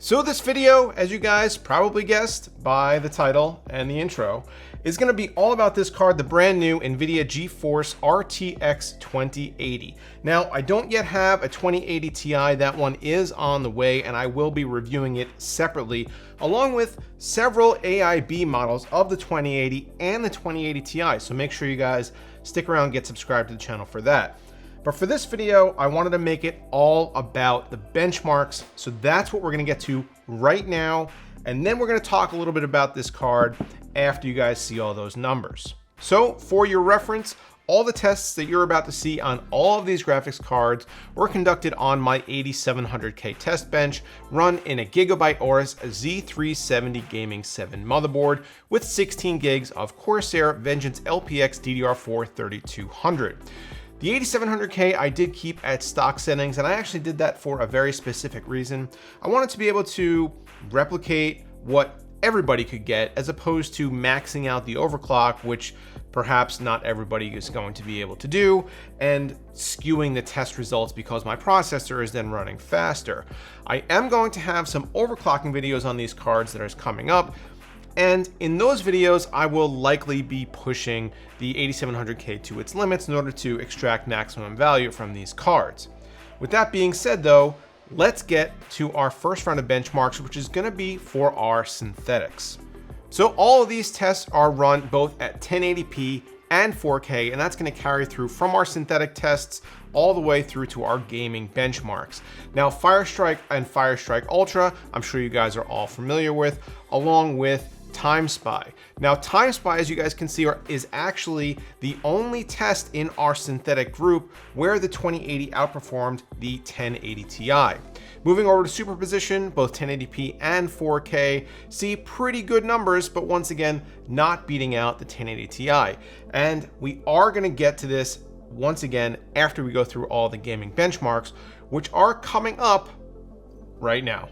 So this video, as you guys probably guessed by the title and the intro, is going to be all about this card, the brand new NVIDIA GeForce RTX 2080. Now, I don't yet have a 2080 Ti. That one is on the way, and I will be reviewing it separately, along with several AIB models of the 2080 and the 2080 Ti. So make sure you guys stick around and get subscribed to the channel for that. But for this video, I wanted to make it all about the benchmarks. So that's what we're going to get to right now. And then we're going to talk a little bit about this card after you guys see all those numbers. So for your reference, all the tests that you're about to see on all of these graphics cards were conducted on my 8700K test bench, run in a Gigabyte Aorus Z370 Gaming 7 motherboard with 16 gigs of Corsair Vengeance LPX DDR4 3200. The 8700K I did keep at stock settings, and I actually did that for a very specific reason. I wanted to be able to replicate what everybody could get as opposed to maxing out the overclock, which perhaps not everybody is going to be able to do, and skewing the test results because my processor is then running faster. I am going to have some overclocking videos on these cards that is coming up. And in those videos, I will likely be pushing the 8700K to its limits in order to extract maximum value from these cards. With that being said though, let's get to our first round of benchmarks, which is going to be for our synthetics. So all of these tests are run both at 1080p and 4K, and that's going to carry through from our synthetic tests all the way through to our gaming benchmarks. Now, Firestrike and Firestrike Ultra, I'm sure you guys are all familiar with, along with Time Spy. Now, Time Spy, as you guys can see, is actually the only test in our synthetic group where the 2080 outperformed the 1080 Ti. Moving over to superposition, both 1080p and 4K see pretty good numbers, but once again, not beating out the 1080 Ti. And we are going to get to this once again after we go through all the gaming benchmarks, which are coming up right now.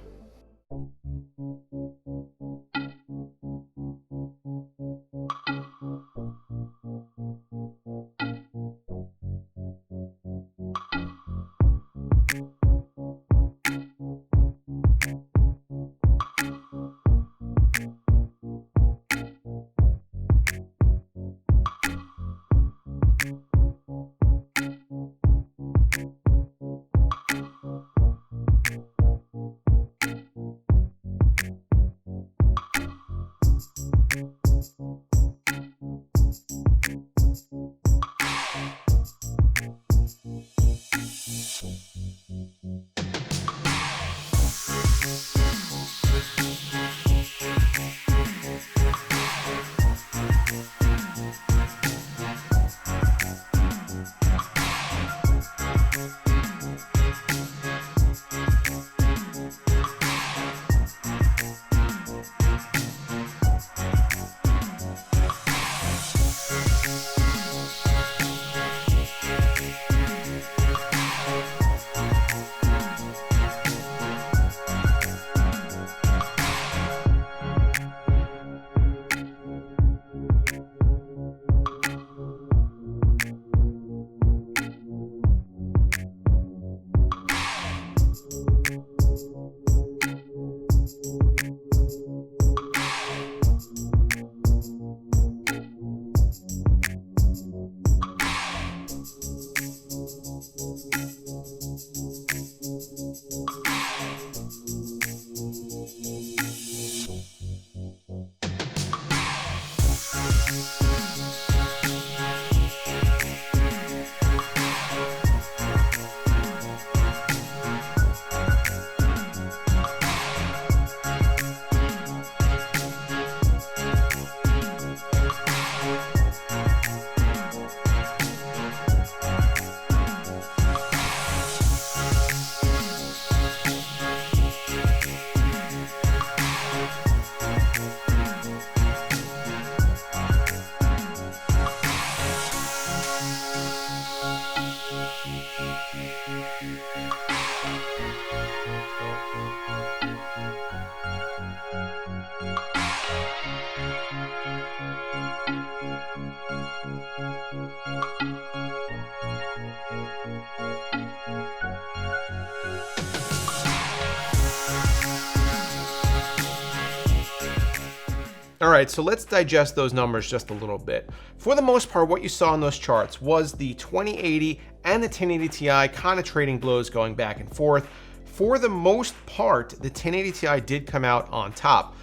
All right, so let's digest those numbers just a little bit. For the most part, what you saw in those charts was the 2080 and the 1080 Ti kind of trading blows going back and forth. For the most part, the 1080 Ti did come out on top.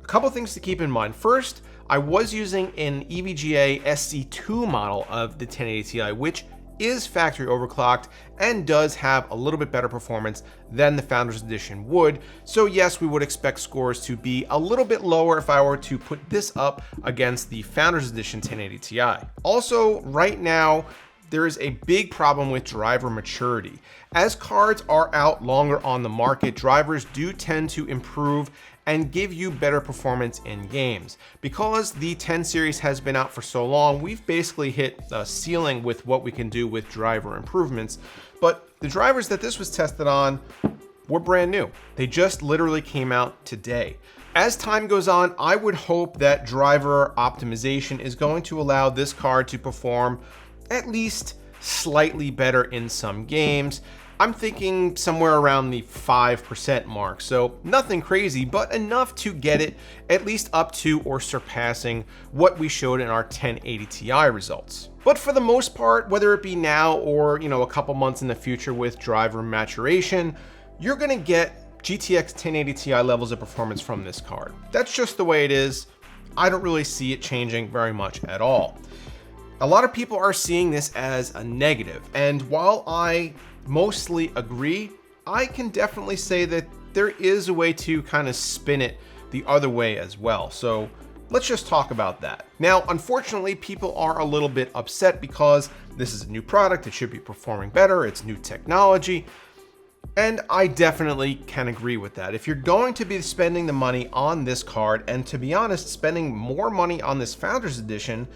A couple things to keep in mind. First, I was using an EVGA SC2 model of the 1080 Ti, which is factory overclocked and does have a little bit better performance than the Founders Edition would. So yes, we would expect scores to be a little bit lower if I were to put this up against the Founders Edition 1080 Ti. Also, right now, there is a big problem with driver maturity. As cards are out longer on the market, drivers do tend to improve and give you better performance in games. Because the 10 series has been out for so long, we've basically hit a ceiling with what we can do with driver improvements. But the drivers that this was tested on were brand new. They just literally came out today. As time goes on, I would hope that driver optimization is going to allow this card to perform at least slightly better in some games. I'm thinking somewhere around the 5% mark, so nothing crazy, but enough to get it at least up to or surpassing what we showed in our 1080 Ti results. But for the most part, whether it be now or a couple months in the future with driver maturation, you're gonna get GTX 1080 Ti levels of performance from this card. That's just the way it is. I don't really see it changing very much at all. A lot of people are seeing this as a negative, and while I mostly agree, I can definitely say that there is a way to kind of spin it the other way as well. So let's just talk about that. Now, unfortunately, people are a little bit upset because this is a new product. It should be performing better. It's new technology. And I definitely can agree with that. If you're going to be spending the money on this card, and to be honest, spending more money on this Founders Edition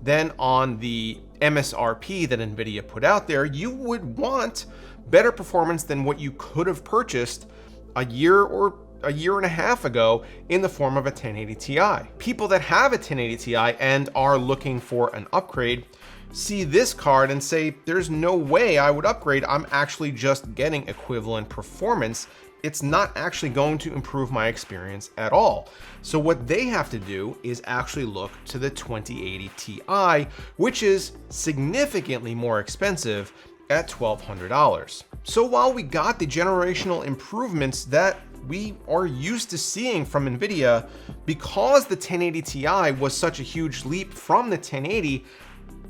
than on the MSRP that NVIDIA put out there, you would want better performance than what you could have purchased a year or a year and a half ago in the form of a 1080 Ti. People that have a 1080 Ti and are looking for an upgrade see this card and say, there's no way I would upgrade. I'm actually just getting equivalent performance. It's not actually going to improve my experience at all. So what they have to do is actually look to the 2080 Ti, which is significantly more expensive at $1,200. So while we got the generational improvements that we are used to seeing from NVIDIA, because the 1080 Ti was such a huge leap from the 1080,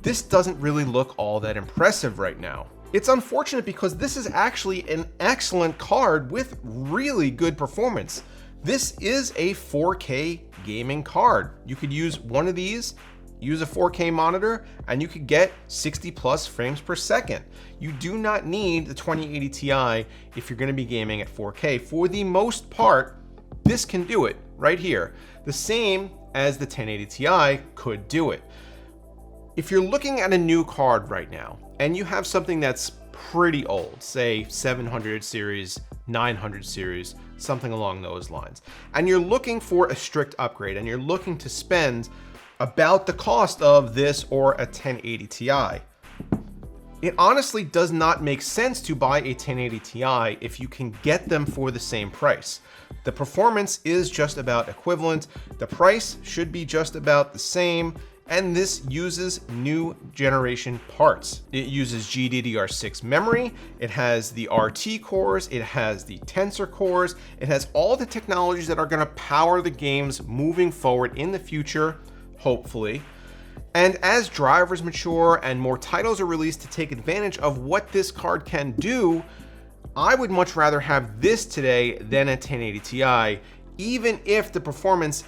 this doesn't really look all that impressive right now. It's unfortunate because this is actually an excellent card with really good performance. This is a 4K gaming card. You could use one of these, use a 4K monitor, and you could get 60 plus frames per second. You do not need the 2080 Ti if you're going to be gaming at 4K. For the most part, this can do it right here. The same as the 1080 Ti could do it. If you're looking at a new card right now, and you have something that's pretty old, say 700 series, 900 series, something along those lines, and you're looking for a strict upgrade, and you're looking to spend about the cost of this or a 1080 Ti, it honestly does not make sense to buy a 1080 Ti if you can get them for the same price. The performance is just about equivalent, the price should be just about the same, and this uses new generation parts. It uses GDDR6 memory, it has the RT cores, it has the tensor cores, it has all the technologies that are gonna power the games moving forward in the future, hopefully. And as drivers mature and more titles are released to take advantage of what this card can do, I would much rather have this today than a 1080 Ti, even if the performance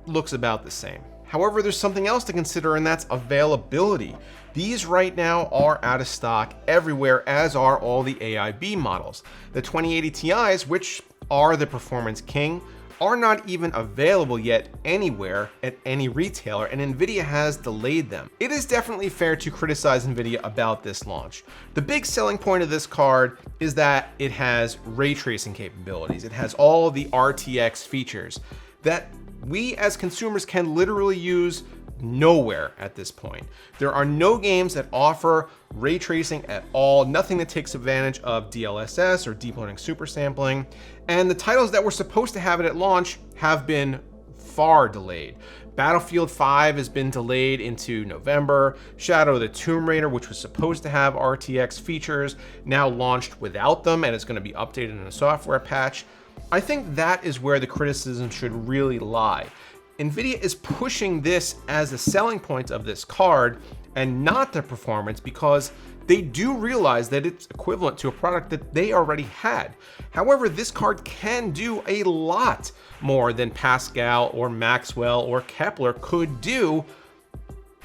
looks about the same. However, there's something else to consider, and that's availability. These right now are out of stock everywhere, as are all the AIB models. The 2080 Ti's, which are the performance king, are not even available yet anywhere at any retailer, and NVIDIA has delayed them. It is definitely fair to criticize NVIDIA about this launch. The big selling point of this card is that it has ray tracing capabilities. It has all the RTX features that we as consumers can literally use nowhere at this point. There are no games that offer ray tracing at all, nothing that takes advantage of DLSS or deep learning super sampling, and the titles that were supposed to have it at launch have been far delayed. Battlefield 5 has been delayed into November. Shadow of the Tomb Raider, which was supposed to have RTX features, now launched without them, and it's going to be updated in a software patch. I think that is where the criticism should really lie. NVIDIA is pushing this as the selling point of this card and not the performance, because they do realize that it's equivalent to a product that they already had. However, this card can do a lot more than Pascal or Maxwell or Kepler could do,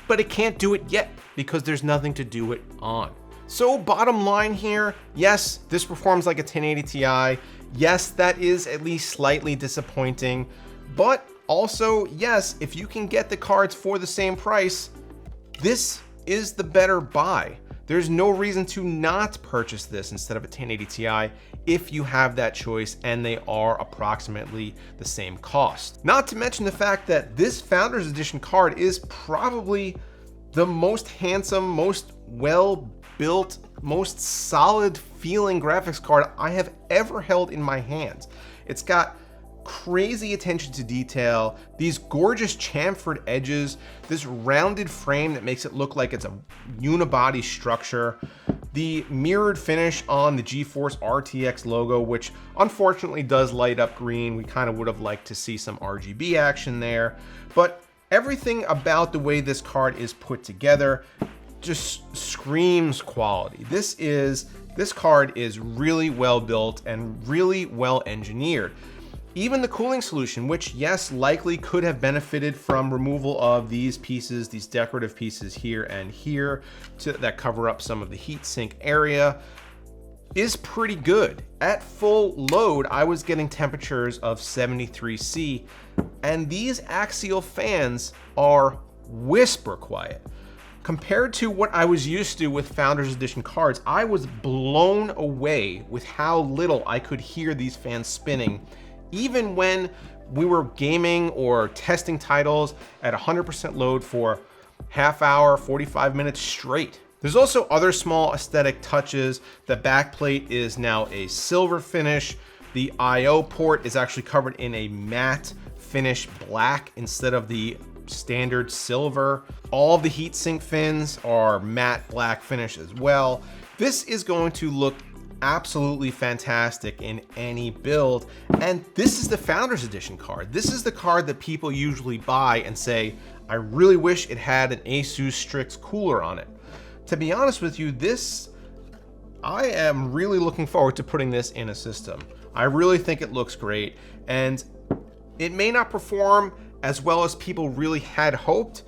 but it can't do it yet because there's nothing to do it on. So bottom line here, yes, this performs like a 1080 Ti. Yes, that is at least slightly disappointing, but also, yes, if you can get the cards for the same price, this is the better buy. There's no reason to not purchase this instead of a 1080 Ti if you have that choice, and they are approximately the same cost. Not to mention the fact that this Founders Edition card is probably the most handsome, most well-built, most solid feeling graphics card I have ever held in my hands. It's got crazy attention to detail, these gorgeous chamfered edges, this rounded frame that makes it look like it's a unibody structure, the mirrored finish on the GeForce RTX logo, which unfortunately does light up green. We kind of would have liked to see some RGB action there, but everything about the way this card is put together just screams quality. This card is really well built and really well engineered. Even the cooling solution, which yes, likely could have benefited from removal of these pieces, these decorative pieces here and here that cover up some of the heatsink area, is pretty good. At full load, I was getting temperatures of 73°C, and these axial fans are whisper quiet. Compared to what I was used to with Founders Edition cards, I was blown away with how little I could hear these fans spinning, even when we were gaming or testing titles at 100% load for half hour, 45 minutes straight. There's also other small aesthetic touches. The backplate is now a silver finish. The I/O port is actually covered in a matte finish black instead of the standard silver. All the heatsink fins are matte black finish as well. This is going to look absolutely fantastic in any build, and this is the Founders Edition card. This is the card that people usually buy and say, I really wish it had an Asus Strix cooler on it. To be honest with you, I am really looking forward to putting this in a system. I really think it looks great, and it may not perform as well as people really had hoped,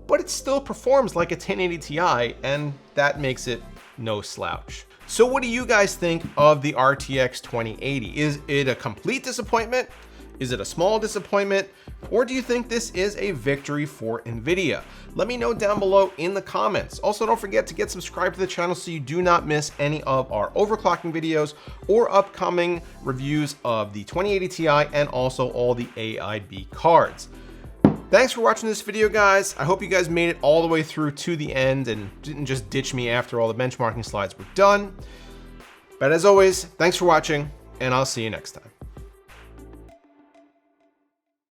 but it still performs like a 1080 Ti, and that makes it no slouch. So what do you guys think of the RTX 2080? Is it a complete disappointment? Is it a small disappointment? Or do you think this is a victory for NVIDIA? Let me know down below in the comments. Also, don't forget to get subscribed to the channel so you do not miss any of our overclocking videos or upcoming reviews of the 2080 Ti and also all the AIB cards. Thanks for watching this video, guys. I hope you guys made it all the way through to the end and didn't just ditch me after all the benchmarking slides were done. But as always, thanks for watching, and I'll see you next time.